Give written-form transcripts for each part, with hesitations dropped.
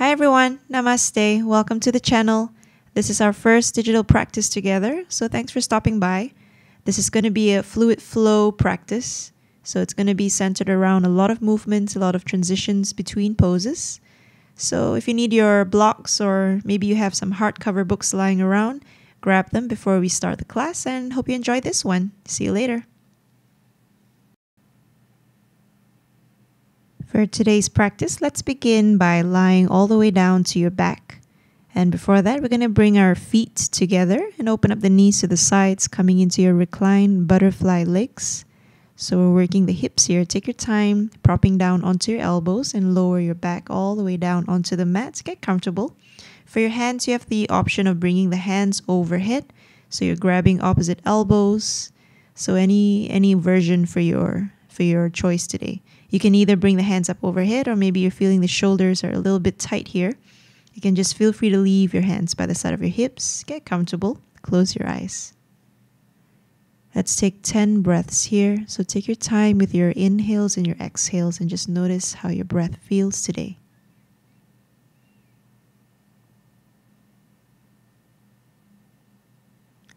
Hi everyone, Namaste. Welcome to the channel. This is our first digital practice together, so thanks for stopping by. This is going to be a fluid flow practice, so it's going to be centered around a lot of movements, a lot of transitions between poses. So if you need your blocks or maybe you have some hardcover books lying around, grab them before we start the class and hope you enjoy this one. See you later. For today's practice, let's begin by lying all the way down to your back. And before that, we're going to bring our feet together and open up the knees to the sides, coming into your reclined butterfly legs. So we're working the hips here. Take your time, propping down onto your elbows and lower your back all the way down onto the mat. Get comfortable. For your hands, you have the option of bringing the hands overhead. So you're grabbing opposite elbows. So any version for your choice today. You can either bring the hands up overhead or maybe you're feeling the shoulders are a little bit tight here. You can just feel free to leave your hands by the side of your hips. Get comfortable. Close your eyes. Let's take 10 breaths here. So take your time with your inhales and your exhales and just notice how your breath feels today.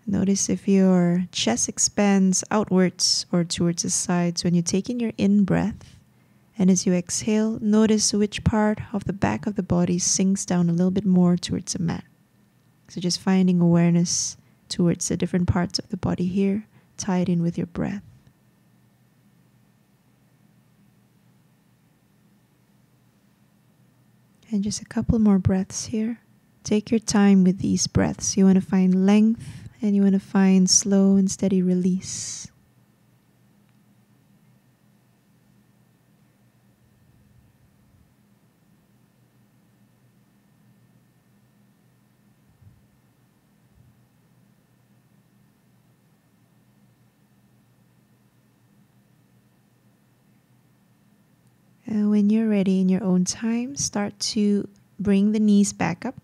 Notice if your chest expands outwards or towards the sides when you take in your in-breath. And as you exhale, notice which part of the back of the body sinks down a little bit more towards the mat. So just finding awareness towards the different parts of the body here, tied in with your breath. And just a couple more breaths here. Take your time with these breaths. You want to find length and you want to find slow and steady release. And when you're ready in your own time, start to bring the knees back up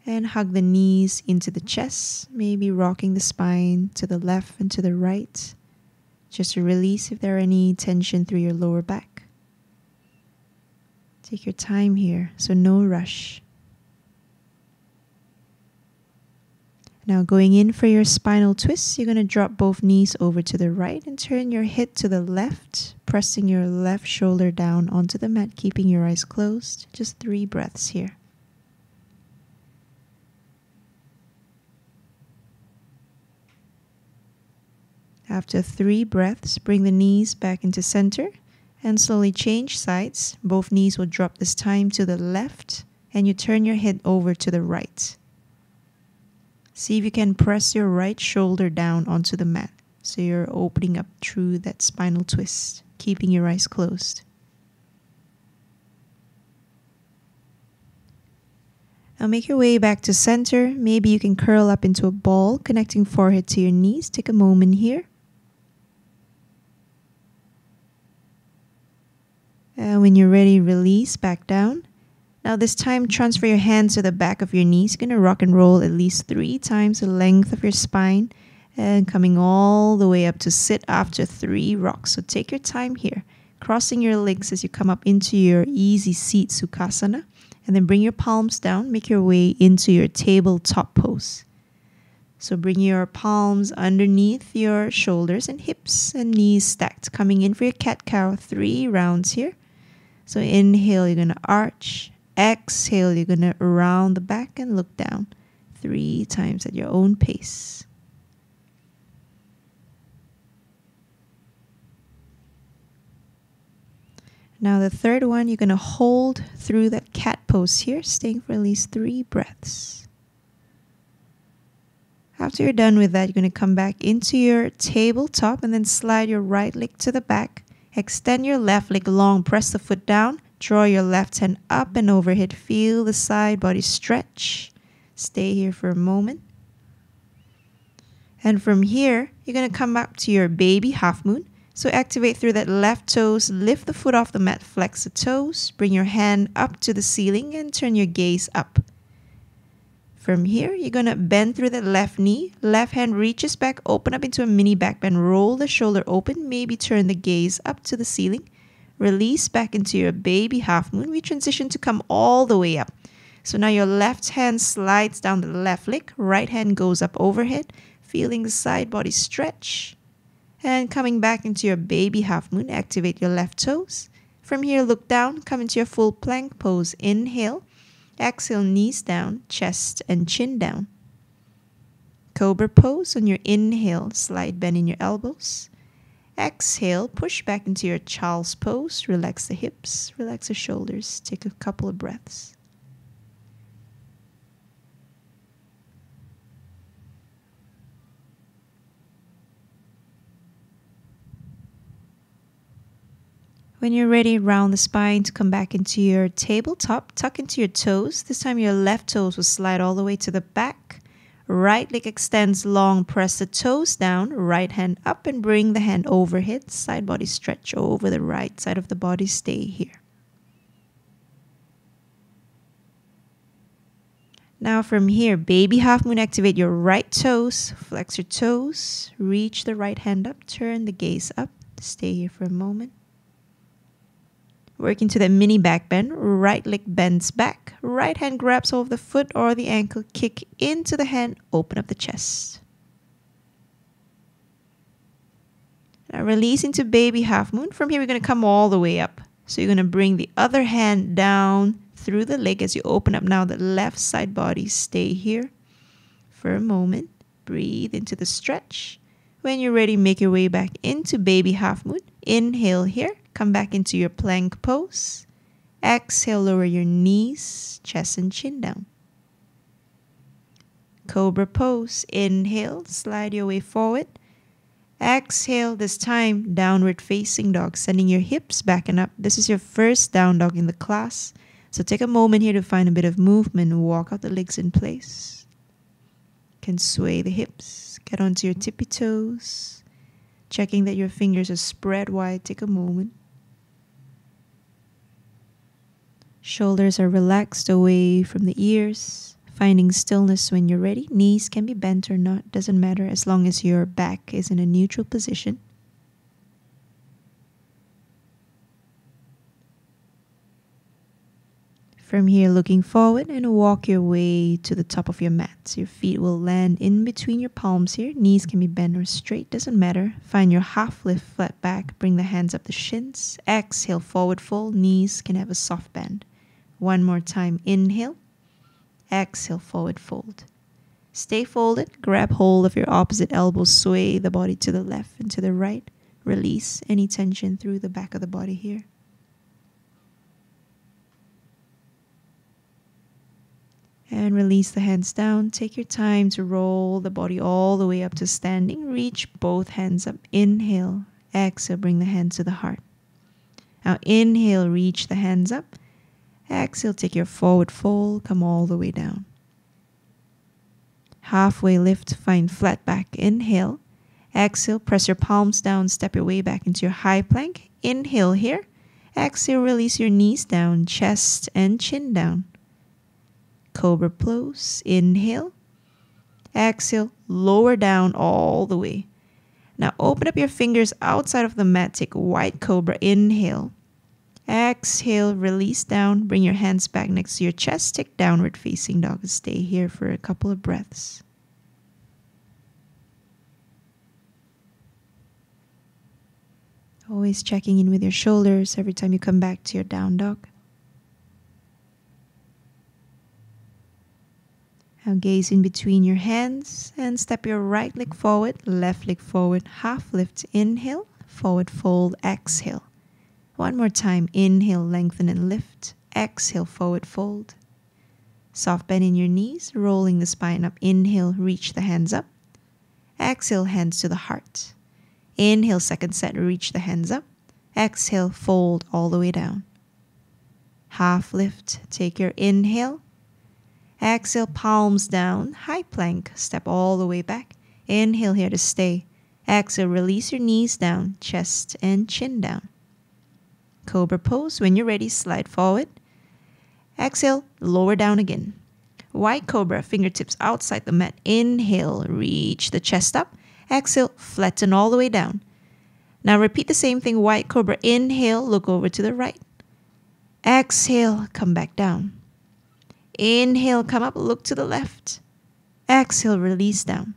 and hug the knees into the chest, maybe rocking the spine to the left and to the right, just to release if there are any tension through your lower back. Take your time here, so no rush. Now going in for your spinal twists, you're going to drop both knees over to the right and turn your head to the left, pressing your left shoulder down onto the mat, keeping your eyes closed. Just 3 breaths here. After 3 breaths, bring the knees back into center and slowly change sides. Both knees will drop this time to the left and you turn your head over to the right. See if you can press your right shoulder down onto the mat. So you're opening up through that spinal twist, keeping your eyes closed. Now make your way back to center. Maybe you can curl up into a ball, connecting forehead to your knees. Take a moment here. And when you're ready, release back down. Now this time, transfer your hands to the back of your knees. You're going to rock and roll at least 3 times the length of your spine and coming all the way up to sit after 3 rocks. So take your time here, crossing your legs as you come up into your easy seat Sukhasana, and then bring your palms down, make your way into your tabletop pose. So bring your palms underneath your shoulders and hips and knees stacked, coming in for your cat-cow, 3 rounds here. So inhale, you're going to arch. Exhale, you're going to round the back and look down 3 times at your own pace. Now the third one, you're going to hold through that cat pose here, staying for at least 3 breaths. After you're done with that, you're going to come back into your tabletop and then slide your right leg to the back. Extend your left leg long, press the foot down. Draw your left hand up and overhead. Feel the side body stretch. Stay here for a moment. And from here, you're going to come up to your baby half moon. So activate through that left toes. Lift the foot off the mat. Flex the toes. Bring your hand up to the ceiling and turn your gaze up. From here, you're going to bend through that left knee. Left hand reaches back. Open up into a mini back bend. Roll the shoulder open. Maybe turn the gaze up to the ceiling. Release back into your baby half moon. We transition to come all the way up. So now your left hand slides down the left leg, right hand goes up overhead, feeling the side body stretch. And coming back into your baby half moon, activate your left toes. From here, look down, come into your full plank pose. Inhale, exhale, knees down, chest and chin down. Cobra pose. On your inhale, slide bend in your elbows. Exhale, push back into your child's pose. Relax the hips, relax the shoulders. Take a couple of breaths. When you're ready, round the spine to come back into your tabletop. Tuck into your toes. This time your left toes will slide all the way to the back. Right leg extends long. Press the toes down. Right hand up and bring the hand overhead. Side body stretch over the right side of the body. Stay here. Now from here, baby half moon, activate your right toes. Flex your toes. Reach the right hand up. Turn the gaze up. Stay here for a moment. Work into that mini back bend. Right leg bends back. Right hand grabs hold of the foot or the ankle. Kick into the hand. Open up the chest. Now release into baby half moon. From here, we're going to come all the way up. So you're going to bring the other hand down through the leg as you open up now the left side body. Stay here for a moment. Breathe into the stretch. When you're ready, make your way back into baby half moon. Inhale here. Come back into your plank pose. Exhale, lower your knees, chest and chin down. Cobra pose. Inhale, slide your way forward. Exhale, this time downward facing dog, sending your hips back and up. This is your first down dog in the class. So take a moment here to find a bit of movement. Walk out the legs in place. You can sway the hips. Get onto your tippy toes. Checking that your fingers are spread wide. Take a moment. Shoulders are relaxed away from the ears. Finding stillness when you're ready. Knees can be bent or not. Doesn't matter as long as your back is in a neutral position. From here, looking forward and walk your way to the top of your mat. Your feet will land in between your palms here. Knees can be bent or straight, doesn't matter. Find your half lift, flat back. Bring the hands up the shins. Exhale, forward fold. Knees can have a soft bend. One more time, inhale. Exhale, forward fold. Stay folded. Grab hold of your opposite elbow. Sway the body to the left and to the right. Release any tension through the back of the body here. And release the hands down. Take your time to roll the body all the way up to standing. Reach both hands up. Inhale. Exhale, bring the hands to the heart. Now inhale, reach the hands up. Exhale, take your forward fold. Come all the way down. Halfway lift, find flat back. Inhale. Exhale, press your palms down. Step your way back into your high plank. Inhale here. Exhale, release your knees down. Chest and chin down. Cobra pose. Inhale. Exhale. Lower down all the way. Now open up your fingers outside of the mat. Take wide cobra. Inhale. Exhale. Release down. Bring your hands back next to your chest. Take downward facing dog. Stay here for a couple of breaths. Always checking in with your shoulders every time you come back to your down dog. Now gaze in between your hands and step your right leg forward, left leg forward, half lift, inhale, forward fold, exhale. One more time, inhale, lengthen and lift, exhale, forward fold. Soft bend in your knees, rolling the spine up, inhale, reach the hands up. Exhale, hands to the heart. Inhale, second set, reach the hands up. Exhale, fold all the way down. Half lift, take your inhale. Exhale, palms down, high plank, step all the way back. Inhale here to stay. Exhale, release your knees down, chest and chin down. Cobra pose. When you're ready, slide forward. Exhale, lower down again. Wide cobra, fingertips outside the mat. Inhale, reach the chest up. Exhale, flatten all the way down. Now repeat the same thing, wide cobra. Inhale, look over to the right. Exhale, come back down. Inhale, come up, look to the left. Exhale, release down.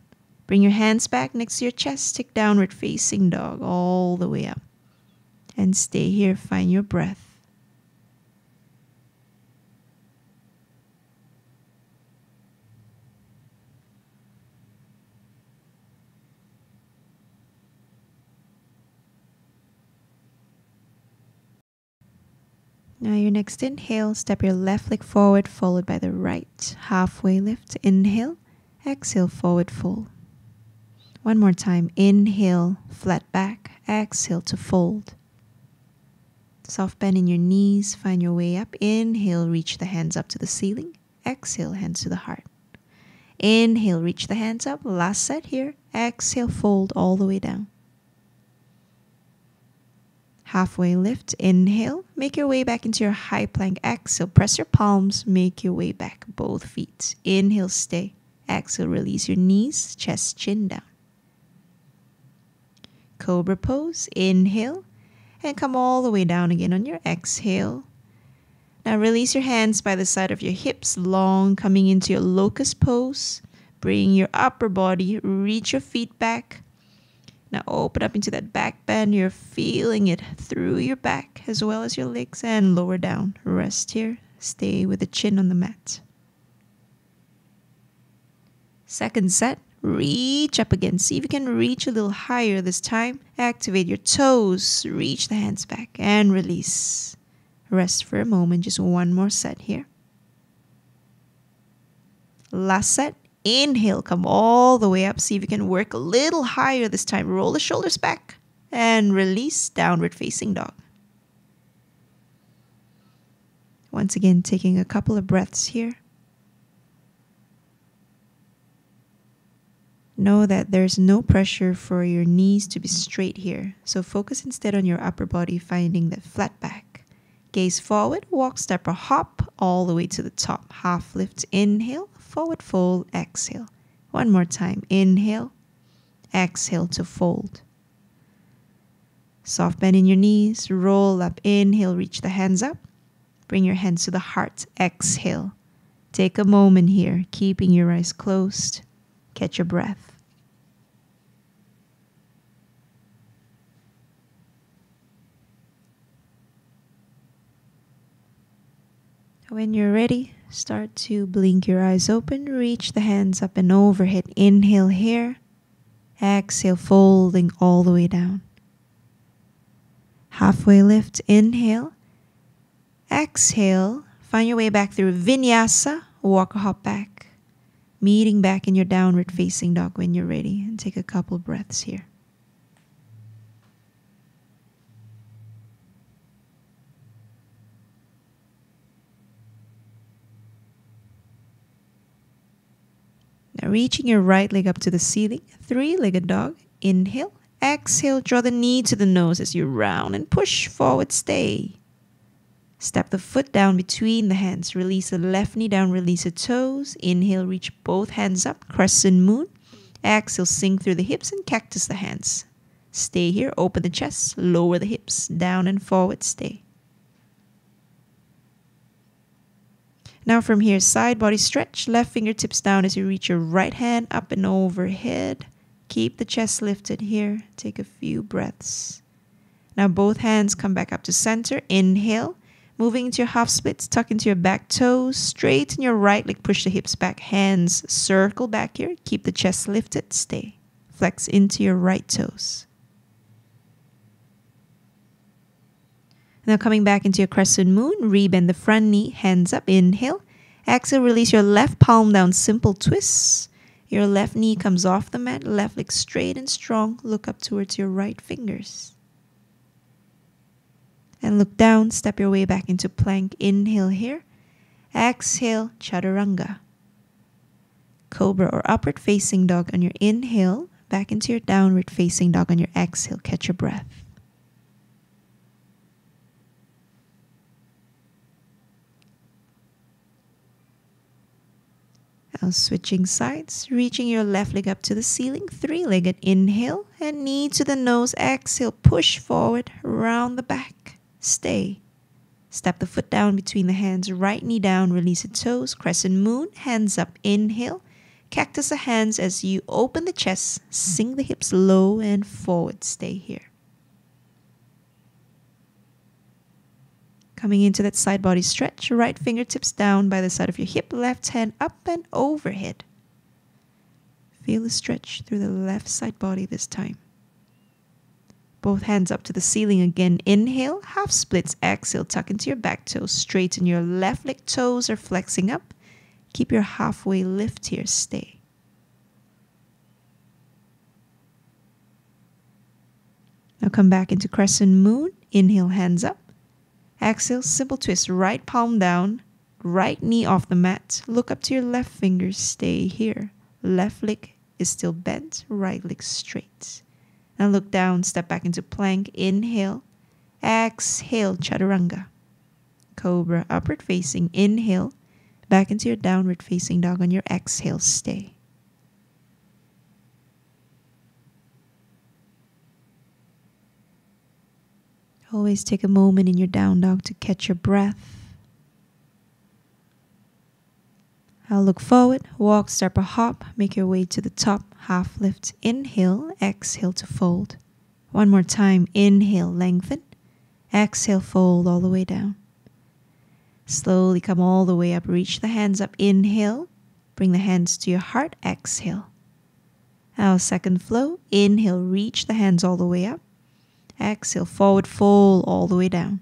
Bring your hands back next to your chest. Take downward facing dog all the way up. And stay here, find your breath. Now your next inhale, step your left leg forward, followed by the right. Halfway lift, inhale, exhale, forward fold. One more time, inhale, flat back, exhale to fold. Soft bend in your knees, find your way up. Inhale, reach the hands up to the ceiling. Exhale, hands to the heart. Inhale, reach the hands up. Last set here. Exhale, fold all the way down. Halfway lift, inhale, make your way back into your high plank. Exhale, press your palms, make your way back, both feet. Inhale, stay. Exhale, release your knees, chest, chin down. Cobra pose, inhale, and come all the way down again on your exhale. Now release your hands by the side of your hips, long, coming into your locust pose. Bring your upper body, reach your feet back. Now open up into that back bend. You're feeling it through your back as well as your legs, and lower down. Rest here. Stay with the chin on the mat. Second set. Reach up again. See if you can reach a little higher this time. Activate your toes. Reach the hands back and release. Rest for a moment. Just one more set here. Last set. Inhale, come all the way up. See if you can work a little higher this time. Roll the shoulders back and release, downward facing dog. Once again, taking a couple of breaths here. Know that there's no pressure for your knees to be straight here. So focus instead on your upper body, finding that flat back. Gaze forward, walk, step, or hop all the way to the top. Half lift, inhale. Forward fold, exhale. One more time. Inhale, exhale to fold. Soft bend in your knees. Roll up. Inhale, reach the hands up. Bring your hands to the heart. Exhale. Take a moment here, keeping your eyes closed. Catch your breath. When you're ready, start to blink your eyes open. Reach the hands up and overhead. Inhale here. Exhale, folding all the way down. Halfway lift. Inhale. Exhale. Find your way back through Vinyasa. Walk or hop back. Meeting back in your downward facing dog when you're ready. And take a couple breaths here. Now reaching your right leg up to the ceiling, three-legged dog. Inhale, exhale, draw the knee to the nose as you round and push forward, stay. Step the foot down between the hands. Release the left knee down, release the toes. Inhale, reach both hands up, crescent moon. Exhale, sink through the hips and cactus the hands. Stay here, open the chest, lower the hips, down and forward, stay. Now from here, side body stretch, left fingertips down as you reach your right hand up and overhead. Keep the chest lifted here. Take a few breaths. Now both hands come back up to center. Inhale, moving into your half splits, tuck into your back toes, straighten your right leg, push the hips back, hands circle back here. Keep the chest lifted, stay. Flex into your right toes. Now coming back into your crescent moon, rebend the front knee, hands up, inhale. Exhale, release your left palm down, simple twists. Your left knee comes off the mat, left leg straight and strong. Look up towards your right fingers. And look down, step your way back into plank. Inhale here. Exhale, chaturanga. Cobra or upward facing dog on your inhale. Back into your downward facing dog on your exhale. Catch your breath. Now switching sides, reaching your left leg up to the ceiling, three-legged inhale and knee to the nose, exhale, push forward, round the back, stay. Step the foot down between the hands, right knee down, release the toes, crescent moon, hands up, inhale. Cactus the hands as you open the chest, sink the hips low and forward, stay here. Coming into that side body stretch, right fingertips down by the side of your hip, left hand up and overhead. Feel the stretch through the left side body this time. Both hands up to the ceiling again. Inhale, half splits. Exhale, tuck into your back toes. Straighten your left leg, toes are flexing up. Keep your halfway lift here. Stay. Now come back into crescent moon. Inhale, hands up. Exhale, simple twist. Right palm down. Right knee off the mat. Look up to your left fingers. Stay here. Left leg is still bent. Right leg straight. Now look down, step back into plank. Inhale. Exhale, chaturanga. Cobra, upward facing. Inhale. Back into your downward facing dog. On your exhale, stay. Always take a moment in your down dog to catch your breath. I'll look forward, walk, step or hop, make your way to the top, half lift, inhale, exhale to fold. One more time, inhale, lengthen, exhale, fold all the way down. Slowly come all the way up, reach the hands up, inhale, bring the hands to your heart, exhale. Now second flow, inhale, reach the hands all the way up, exhale, forward fold all the way down.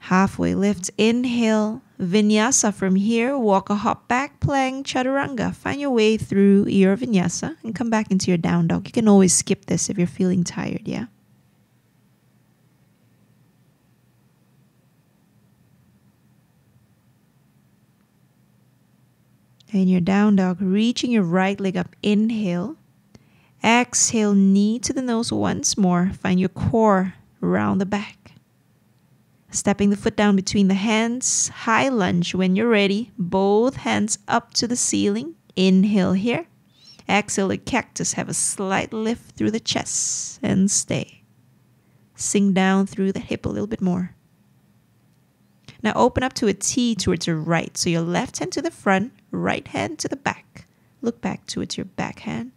Halfway lift, inhale, Vinyasa from here, walk a hop back, plank, chaturanga. Find your way through your Vinyasa and come back into your down dog. You can always skip this if you're feeling tired, yeah? In your down dog, reaching your right leg up, inhale. Exhale, knee to the nose once more. Find your core around the back. Stepping the foot down between the hands, high lunge when you're ready. Both hands up to the ceiling. Inhale here. Exhale, the cactus, have a slight lift through the chest and stay. Sink down through the hip a little bit more. Now open up to a T towards your right. So your left hand to the front, right hand to the back. Look back towards your back hand.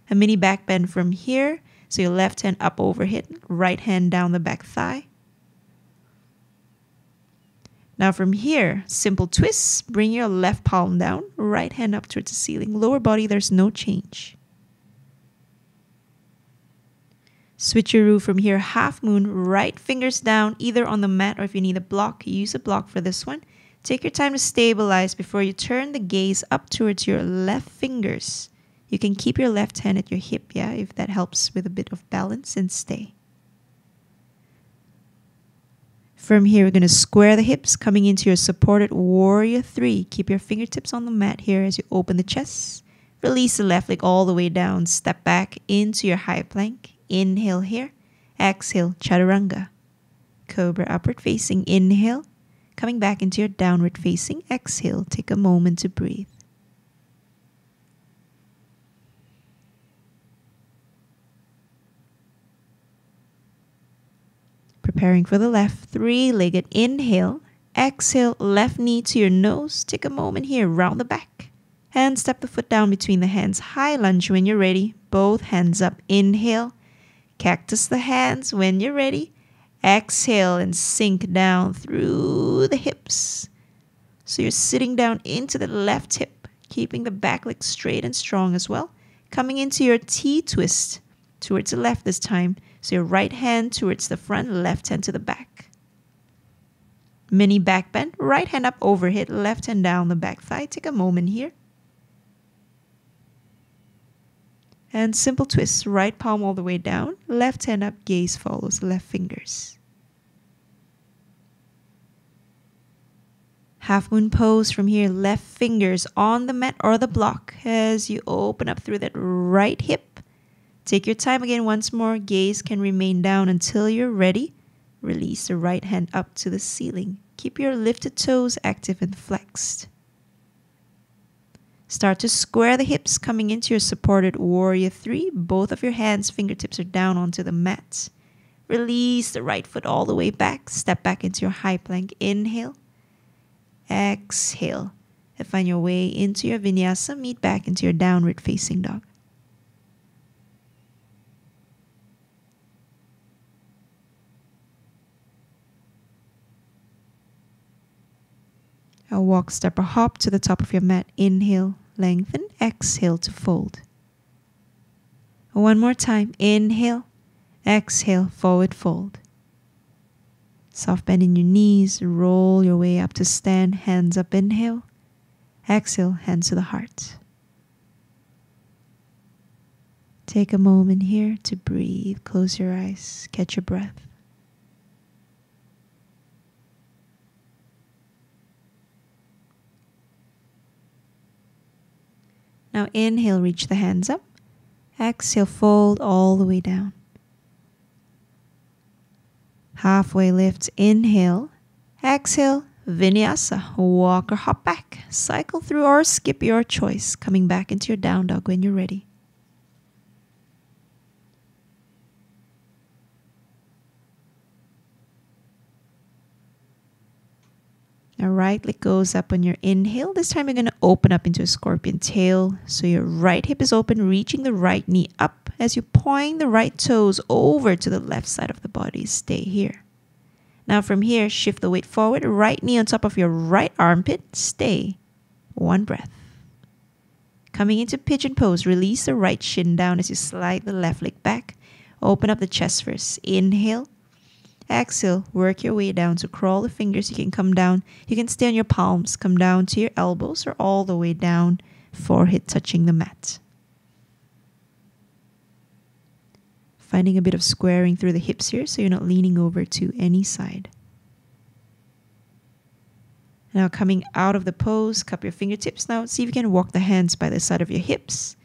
A mini back bend from here. So your left hand up overhead, right hand down the back thigh. Now from here, simple twists, bring your left palm down, right hand up towards the ceiling. Lower body, there's no change. Switcheroo from here, half moon, right fingers down, either on the mat or if you need a block, use a block for this one. Take your time to stabilize before you turn the gaze up towards your left fingers. You can keep your left hand at your hip, yeah, if that helps with a bit of balance, and stay. From here, we're going to square the hips, coming into your supported warrior 3. Keep your fingertips on the mat here as you open the chest. Release the left leg all the way down. Step back into your high plank. Inhale here. Exhale, chaturanga. Cobra, upward facing. Inhale. Coming back into your downward facing. Exhale. Take a moment to breathe. Preparing for the left, three-legged inhale. Exhale, left knee to your nose. Take a moment here, round the back. And step the foot down between the hands. High lunge when you're ready. Both hands up. Inhale. Cactus the hands when you're ready. Exhale and sink down through the hips. So you're sitting down into the left hip, keeping the back leg straight and strong as well. Coming into your T-twist towards the left this time. So your right hand towards the front, left hand to the back. Mini back bend, right hand up overhead, left hand down the back thigh. Take a moment here. And simple twist, right palm all the way down, left hand up, gaze follows left fingers. Half moon pose from here, left fingers on the mat or the block as you open up through that right hip. Take your time again once more. Gaze can remain down until you're ready. Release the right hand up to the ceiling. Keep your lifted toes active and flexed. Start to square the hips coming into your supported warrior 3. Both of your hands, fingertips are down onto the mat. Release the right foot all the way back. Step back into your high plank. Inhale. Exhale. And find your way into your vinyasa. Meet back into your downward facing dog. A walk, step, or hop to the top of your mat. Inhale, lengthen. Exhale to fold. One more time. Inhale. Exhale, forward fold. Soft bend in your knees. Roll your way up to stand. Hands up. Inhale. Exhale, hands to the heart. Take a moment here to breathe. Close your eyes. Catch your breath. Now inhale, reach the hands up. Exhale, fold all the way down. Halfway lift, inhale. Exhale, vinyasa. Walk or hop back. Cycle through or skip, your choice. Coming back into your down dog when you're ready. Now right leg goes up on your inhale. This time you're going to open up into a scorpion tail. So your right hip is open, reaching the right knee up as you point the right toes over to the left side of the body. Stay here. Now from here, shift the weight forward. Right knee on top of your right armpit. Stay. One breath. Coming into pigeon pose, release the right shin down as you slide the left leg back. Open up the chest first. Inhale. Exhale, work your way down. So crawl the fingers. You can come down. You can stay on your palms. Come down to your elbows or all the way down. Forehead touching the mat. Finding a bit of squaring through the hips here so you're not leaning over to any side. Now coming out of the pose, cup your fingertips. Now see if you can walk the hands by the side of your hips.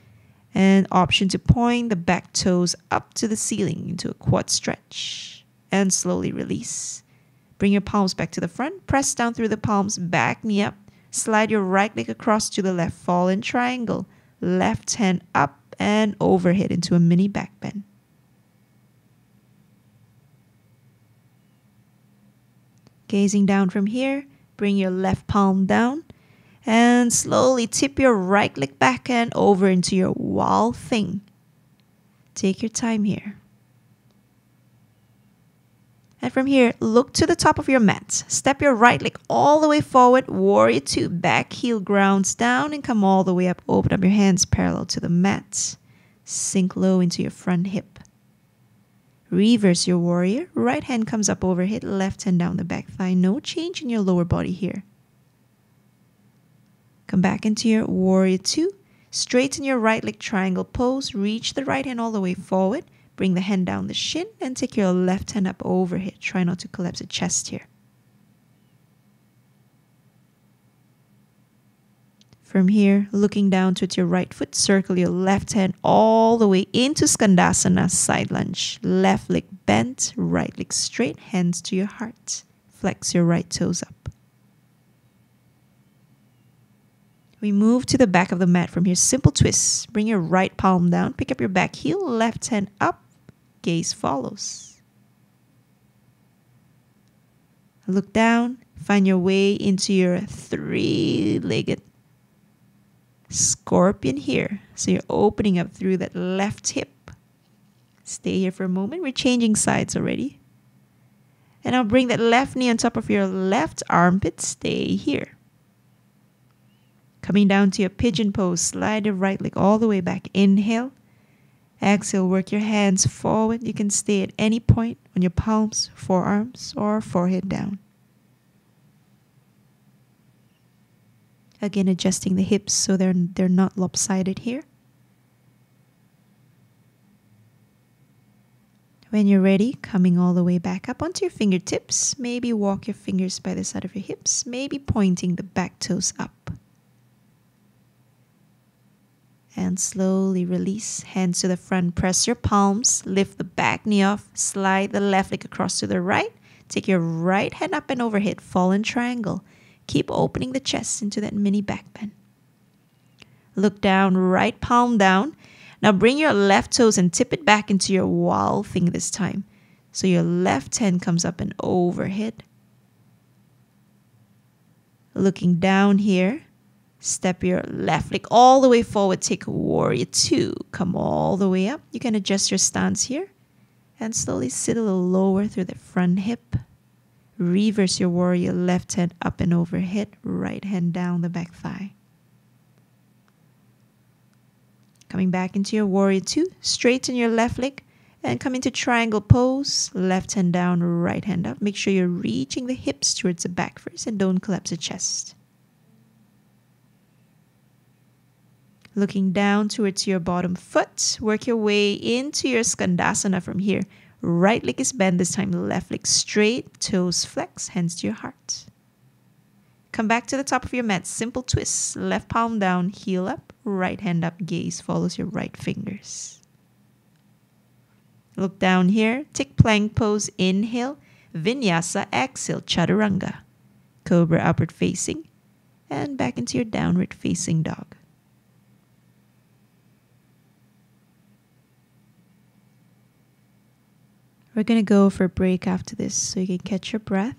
And option to point the back toes up to the ceiling into a quad stretch. And slowly release. Bring your palms back to the front. Press down through the palms. Back knee up. Slide your right leg across to the left. Fall in triangle. Left hand up and overhead into a mini back bend. Gazing down from here. Bring your left palm down. And slowly tip your right leg back and over into your wall thing. Take your time here. And from here, look to the top of your mat. Step your right leg all the way forward. Warrior 2. Back heel grounds down and come all the way up. Open up your hands parallel to the mat. Sink low into your front hip. Reverse your warrior. Right hand comes up overhead. Left hand down the back thigh. No change in your lower body here. Come back into your warrior 2. Straighten your right leg triangle pose. Reach the right hand all the way forward. Bring the hand down the shin and take your left hand up overhead. Try not to collapse the chest here. From here, looking down towards your right foot, circle your left hand all the way into Skandasana, side lunge. Left leg bent, right leg straight, hands to your heart. Flex your right toes up. We move to the back of the mat from here. Simple twists. Bring your right palm down. Pick up your back heel. Left hand up. Gaze follows. Look down. Find your way into your three-legged scorpion here. So you're opening up through that left hip. Stay here for a moment. We're changing sides already. And now bring that left knee on top of your left armpit. Stay here. Coming down to your pigeon pose, slide your right leg all the way back. Inhale. Exhale, work your hands forward. You can stay at any point on your palms, forearms, or forehead down. Again, adjusting the hips so they're not lopsided here. When you're ready, coming all the way back up onto your fingertips. Maybe walk your fingers by the side of your hips. Maybe pointing the back toes up. And slowly release. Hands to the front. Press your palms. Lift the back knee off. Slide the left leg across to the right. Take your right hand up and overhead. Fall in triangle. Keep opening the chest into that mini back bend. Look down. Right palm down. Now bring your left toes and tip it back into your wall thing this time. So your left hand comes up and overhead. Looking down here, step your left leg all the way forward. Take a warrior two. Come all the way up. You can adjust your stance here and slowly sit a little lower through the front hip. Reverse your warrior, left hand up and overhead, right hand down the back thigh. Coming back into your warrior two, straighten your left leg and come into triangle pose, left hand down, right hand up. Make sure you're reaching the hips towards the back first and don't collapse the chest. Looking down towards your bottom foot, work your way into your Skandasana from here. Right leg is bent this time, left leg straight, toes flex, hands to your heart. Come back to the top of your mat, simple twists, left palm down, heel up, right hand up, gaze follows your right fingers. Look down here, take plank pose, inhale, Vinyasa, exhale, Chaturanga. Cobra upward facing, and back into your downward facing dog. We're going to go for a break after this so you can catch your breath.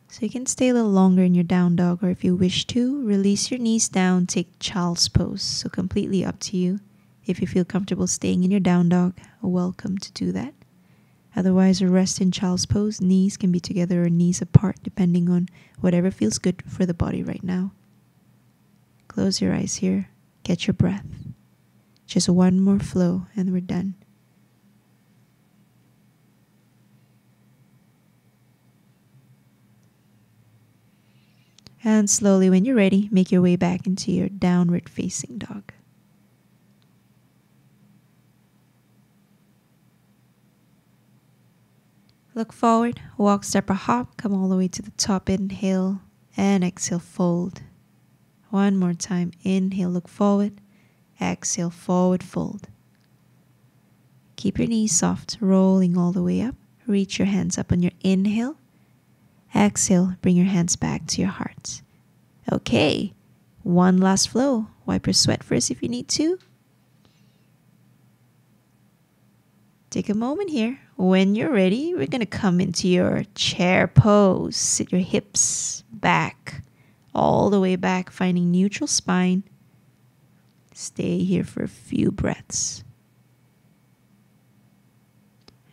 So you can stay a little longer in your down dog, or if you wish to, release your knees down, take child's pose. So completely up to you. If you feel comfortable staying in your down dog, welcome to do that. Otherwise, rest in child's pose. Knees can be together or knees apart, depending on whatever feels good for the body right now. Close your eyes here. Catch your breath. Just one more flow and we're done. And slowly, when you're ready, make your way back into your downward facing dog. Look forward, walk, step, or hop, come all the way to the top, inhale, and exhale, fold. One more time, inhale, look forward, exhale, forward, fold. Keep your knees soft, rolling all the way up. Reach your hands up on your inhale. Exhale, bring your hands back to your heart. Okay, one last flow. Wipe your sweat first if you need to. Take a moment here. When you're ready, we're going to come into your chair pose. Sit your hips back, all the way back, finding neutral spine. Stay here for a few breaths.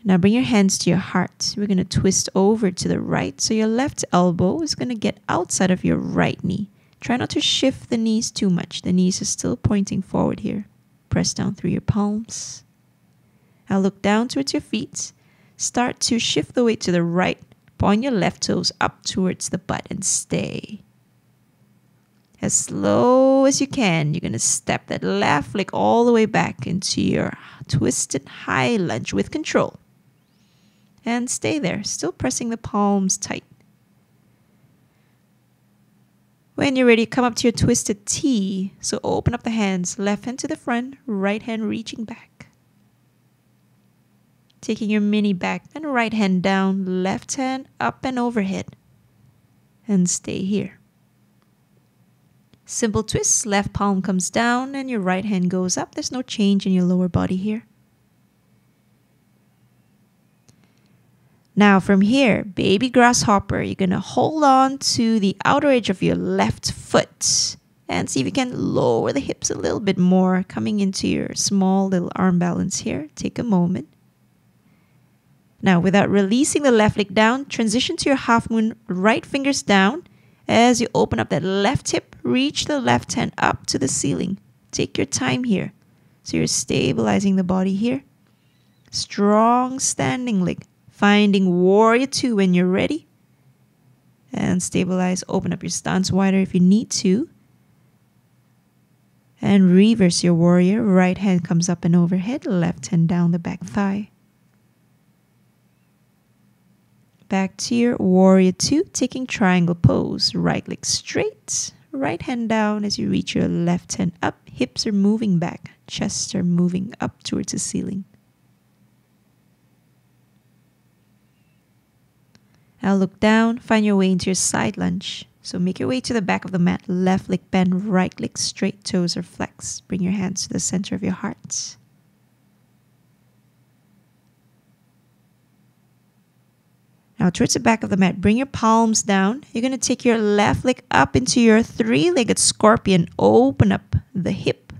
Now bring your hands to your heart. We're going to twist over to the right. So your left elbow is going to get outside of your right knee. Try not to shift the knees too much. The knees are still pointing forward here. Press down through your palms. Now look down towards your feet. Start to shift the weight to the right. Point your left toes up towards the butt and stay. As slow as you can, you're going to step that left leg all the way back into your twisted high lunge with control. And stay there, still pressing the palms tight. When you're ready, come up to your twisted T. So open up the hands, left hand to the front, right hand reaching back. Taking your mini back and right hand down, left hand up and overhead. And stay here. Simple twist, left palm comes down and your right hand goes up. There's no change in your lower body here. Now from here, baby grasshopper, you're going to hold on to the outer edge of your left foot and see if you can lower the hips a little bit more, coming into your small little arm balance here. Take a moment. Now, without releasing the left leg down, transition to your half moon, right fingers down. As you open up that left hip, reach the left hand up to the ceiling. Take your time here. So you're stabilizing the body here. Strong standing leg. Finding warrior two when you're ready. And stabilize. Open up your stance wider if you need to. And reverse your warrior. Right hand comes up and overhead. Left hand down the back thigh. Back to your warrior two. Taking triangle pose. Right leg straight. Right hand down as you reach your left hand up. Hips are moving back. Chest are moving up towards the ceiling. Now look down, find your way into your side lunge. So make your way to the back of the mat. Left leg bend, right leg straight, toes are flexed. Bring your hands to the center of your heart. Now towards the back of the mat, bring your palms down. You're going to take your left leg up into your three-legged scorpion. Open up the hip.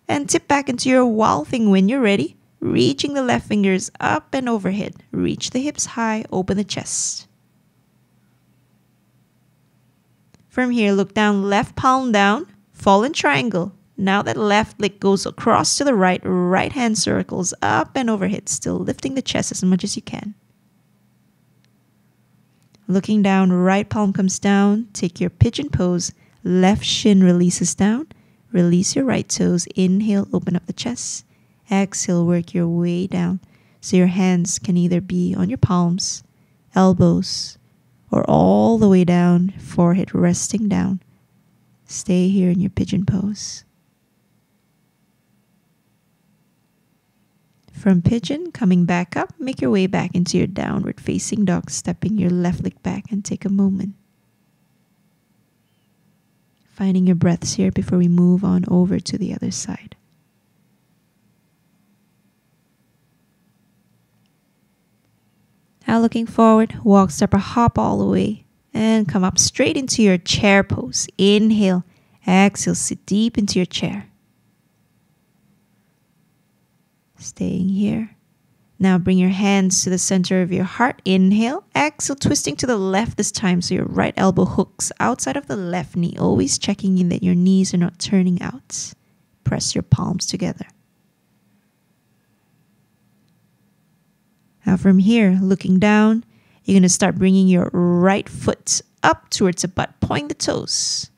And tip back into your wild thing when you're ready. Reaching the left fingers up and overhead. Reach the hips high, open the chest. From here, look down, left palm down, fall in triangle. Now that left leg goes across to the right, right hand circles up and overhead, still lifting the chest as much as you can. Looking down, right palm comes down, take your pigeon pose, left shin releases down, release your right toes, inhale, open up the chest, exhale, work your way down. So your hands can either be on your palms, elbows, or all the way down, forehead resting down. Stay here in your pigeon pose. From pigeon, coming back up, make your way back into your downward facing dog, stepping your left leg back and take a moment. Finding your breaths here before we move on over to the other side. Now looking forward, walk, step, or hop all the way and come up straight into your chair pose. Inhale, exhale, sit deep into your chair. Staying here. Now bring your hands to the center of your heart. Inhale, exhale, twisting to the left this time so your right elbow hooks outside of the left knee. Always checking in that your knees are not turning out. Press your palms together. Now from here, looking down, you're going to start bringing your right foot up towards the butt. Point the toes.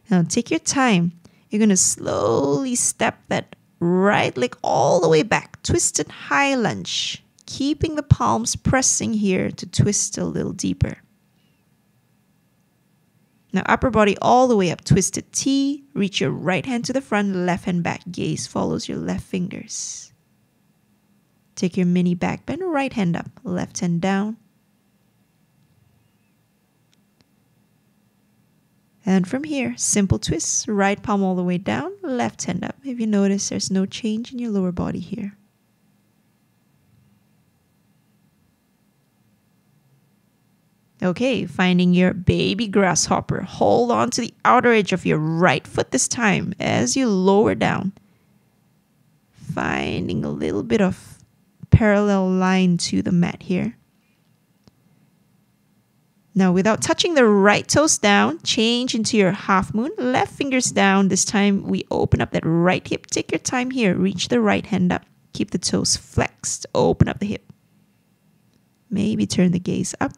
Now take your time. You're going to slowly step that right leg all the way back. Twisted high lunge. Keeping the palms pressing here to twist a little deeper. Now upper body all the way up. Twisted T. Reach your right hand to the front, left hand back. Gaze follows your left fingers. Take your mini back bend, right hand up, left hand down. And from here, simple twists, right palm all the way down, left hand up. If you notice, there's no change in your lower body here. Okay, finding your baby grasshopper. Hold on to the outer edge of your right foot this time as you lower down. Finding a little bit of parallel line to the mat here. Now without touching the right toes down, change into your half moon, left fingers down. This time we open up that right hip. Take your time here, reach the right hand up. Keep the toes flexed, open up the hip. Maybe turn the gaze up.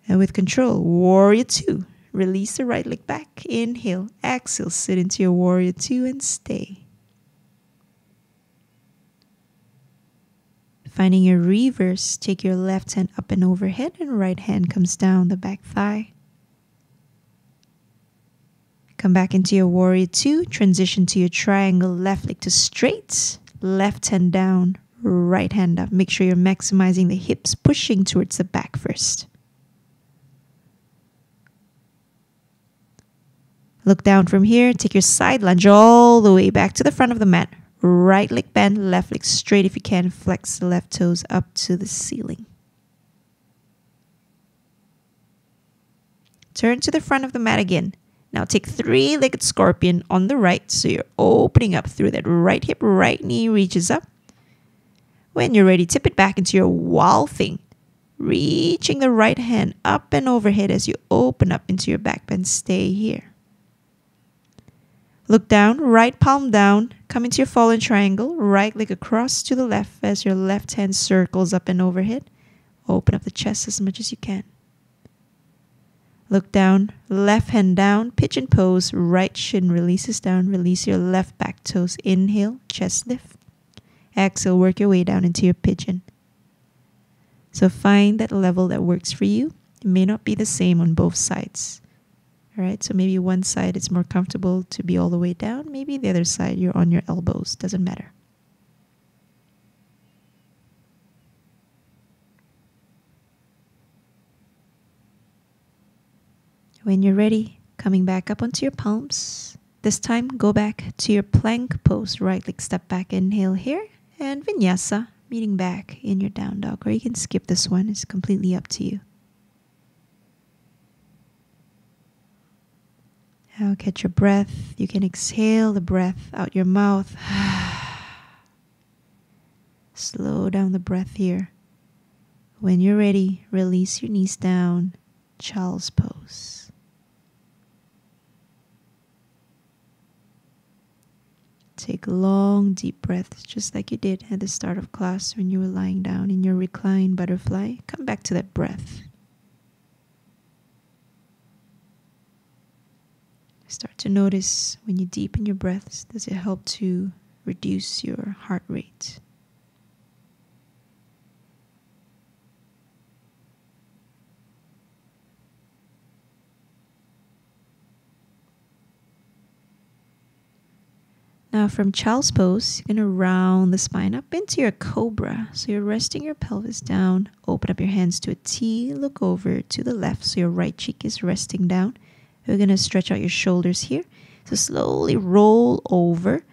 And with control, warrior two. Release the right leg back, inhale, exhale, sit into your warrior two and stay. Finding your reverse, take your left hand up and overhead and right hand comes down the back thigh. Come back into your warrior two, transition to your triangle, left leg to straight, left hand down, right hand up. Make sure you're maximizing the hips, pushing towards the back first. Look down from here, take your side lunge all the way back to the front of the mat. Right leg bend, left leg straight if you can. Flex the left toes up to the ceiling. Turn to the front of the mat again. Now take three-legged scorpion on the right. So you're opening up through that right hip, right knee reaches up. When you're ready, tip it back into your wild thing. Reaching the right hand up and overhead as you open up into your back bend. Stay here. Look down, right palm down, come into your fallen triangle, right leg across to the left as your left hand circles up and overhead. Open up the chest as much as you can. Look down, left hand down, pigeon pose, right shin releases down, release your left back toes, inhale, chest lift. Exhale, work your way down into your pigeon. So find that level that works for you. It may not be the same on both sides. All right, so maybe one side it's more comfortable to be all the way down. Maybe the other side you're on your elbows. Doesn't matter. When you're ready, coming back up onto your palms. This time, go back to your plank pose. Right leg step back, inhale here. And Vinyasa. meeting back in your down dog, or you can skip this one. It's completely up to you. Now catch your breath. You can exhale the breath out your mouth. Slow down the breath here. When you're ready, release your knees down. Child's pose. Take long, deep breaths, just like you did at the start of class when you were lying down in your reclined butterfly. Come back to that breath. Start to notice when you deepen your breaths, does it help to reduce your heart rate? Now from child's pose, you're going to round the spine up into your cobra. So you're resting your pelvis down. Open up your hands to a T. Look over to the left so your right cheek is resting down. We're going to stretch out your shoulders here. So slowly roll over.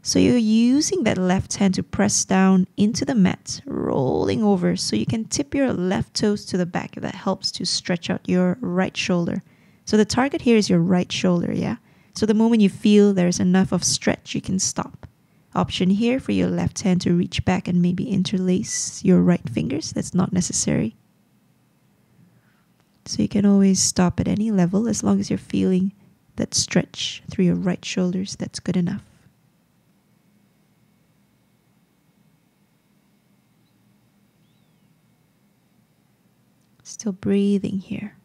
So you're using that left hand to press down into the mat, rolling over. So you can tip your left toes to the back if that helps to stretch out your right shoulder. So the target here is your right shoulder, yeah? So the moment you feel there's enough of stretch, you can stop. Option here for your left hand to reach back and maybe interlace your right fingers. That's not necessary. So you can always stop at any level as long as you're feeling that stretch through your right shoulders. That's good enough. Still breathing here.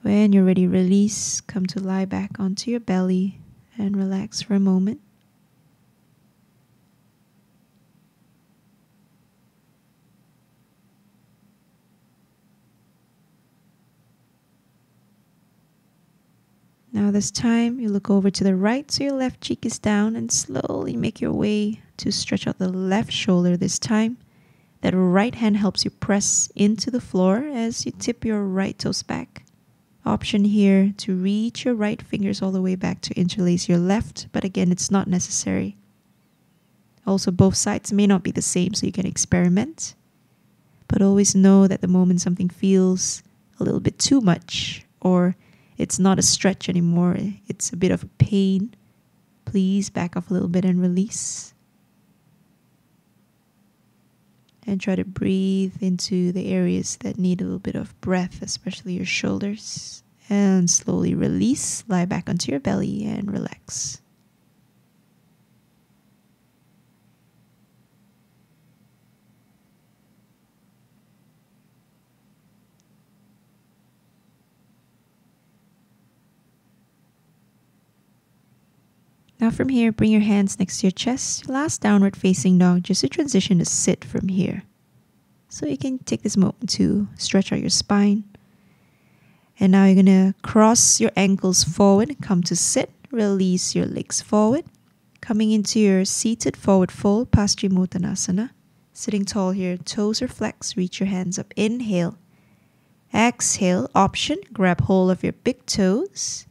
When you're ready, release. Come to lie back onto your belly and relax for a moment. Now this time, you look over to the right so your left cheek is down and slowly make your way to stretch out the left shoulder this time. That right hand helps you press into the floor as you tip your right toes back. Option here to reach your right fingers all the way back to interlace your left, but again, it's not necessary. Also, both sides may not be the same, so you can experiment. But always know that the moment something feels a little bit too much, or it's not a stretch anymore, it's a bit of a pain, please back off a little bit and release. And try to breathe into the areas that need a little bit of breath, especially your shoulders. And slowly release, lie back onto your belly and relax. Now from here, bring your hands next to your chest. Last downward facing dog, just to transition to sit from here. So you can take this moment to stretch out your spine. And now you're going to cross your ankles forward, come to sit, release your legs forward. Coming into your seated forward fold, Paschimottanasana. Sitting tall here, toes are flexed, reach your hands up. Inhale. Exhale, option, grab hold of your big toes.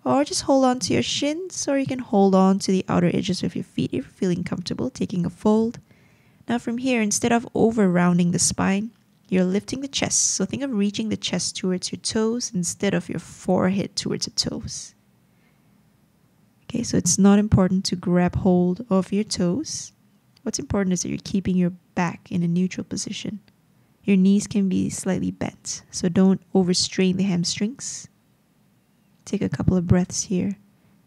Or just hold on to your shins, or you can hold on to the outer edges of your feet if you're feeling comfortable, taking a fold. Now from here, instead of over-rounding the spine, you're lifting the chest. So think of reaching the chest towards your toes instead of your forehead towards the toes. Okay, so it's not important to grab hold of your toes. What's important is that you're keeping your back in a neutral position. Your knees can be slightly bent, so don't overstrain the hamstrings. Take a couple of breaths here.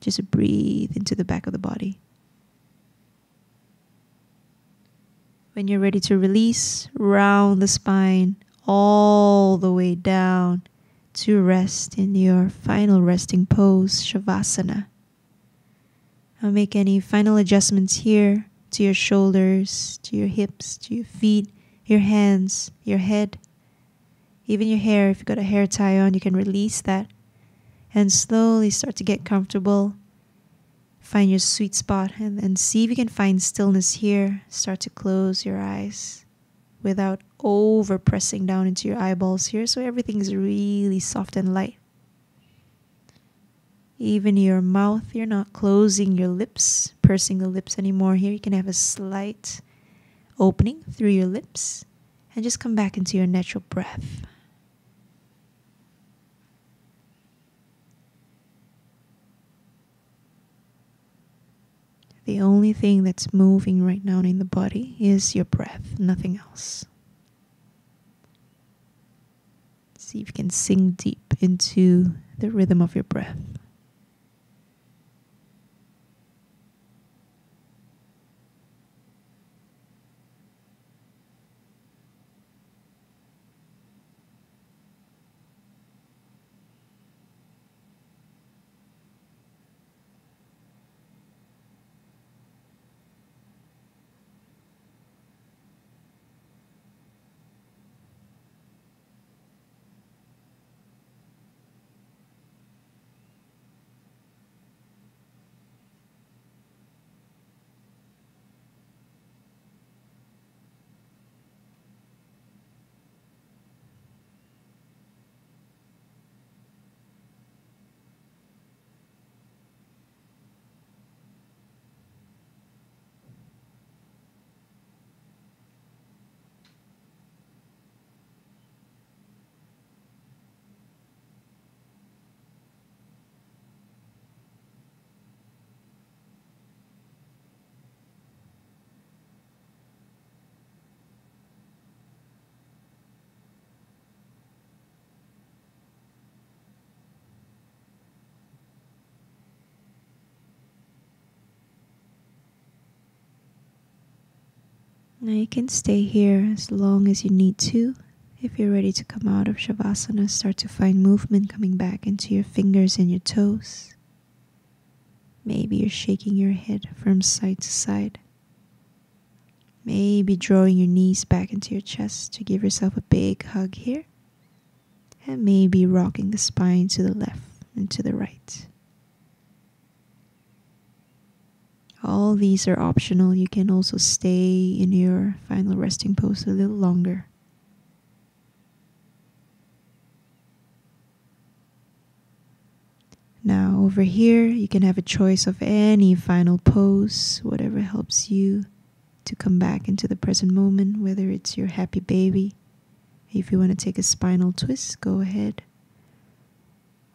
Just breathe into the back of the body. When you're ready to release, round the spine all the way down to rest in your final resting pose, Shavasana. Now make any final adjustments here to your shoulders, to your hips, to your feet, your hands, your head, even your hair. If you've got a hair tie on, you can release that. And slowly start to get comfortable. Find your sweet spot and see if you can find stillness here. Start to close your eyes without over pressing down into your eyeballs here. So everything is really soft and light. Even your mouth, you're not closing your lips, pursing the lips anymore here. You can have a slight opening through your lips and just come back into your natural breath. The only thing that's moving right now in the body is your breath, nothing else. See if you can sink deep into the rhythm of your breath. Now you can stay here as long as you need to. If you're ready to come out of Shavasana, start to find movement coming back into your fingers and your toes. Maybe you're shaking your head from side to side. Maybe drawing your knees back into your chest to give yourself a big hug here. And maybe rocking the spine to the left and to the right. All these are optional. You can also stay in your final resting pose a little longer. Now over here, you can have a choice of any final pose, whatever helps you to come back into the present moment, whether it's your happy baby. If you want to take a spinal twist, go ahead.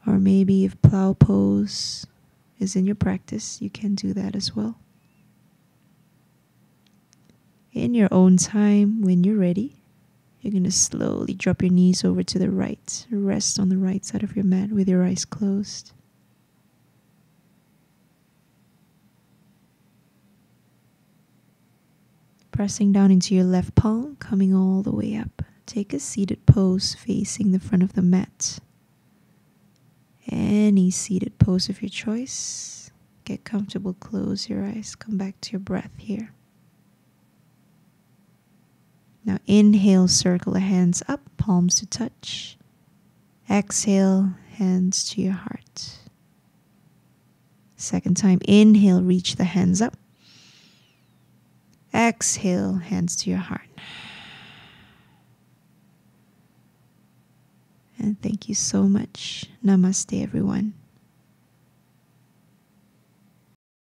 Or maybe if plow pose is in your practice, you can do that as well. In your own time, when you're ready, you're going to slowly drop your knees over to the right. Rest on the right side of your mat with your eyes closed. Pressing down into your left palm, coming all the way up. Take a seated pose facing the front of the mat. Any seated pose of your choice. Get comfortable, close your eyes, come back to your breath here. Now inhale, circle the hands up, palms to touch. Exhale, hands to your heart. Second time, inhale, reach the hands up. Exhale, hands to your heart. And thank you so much. Namaste, everyone.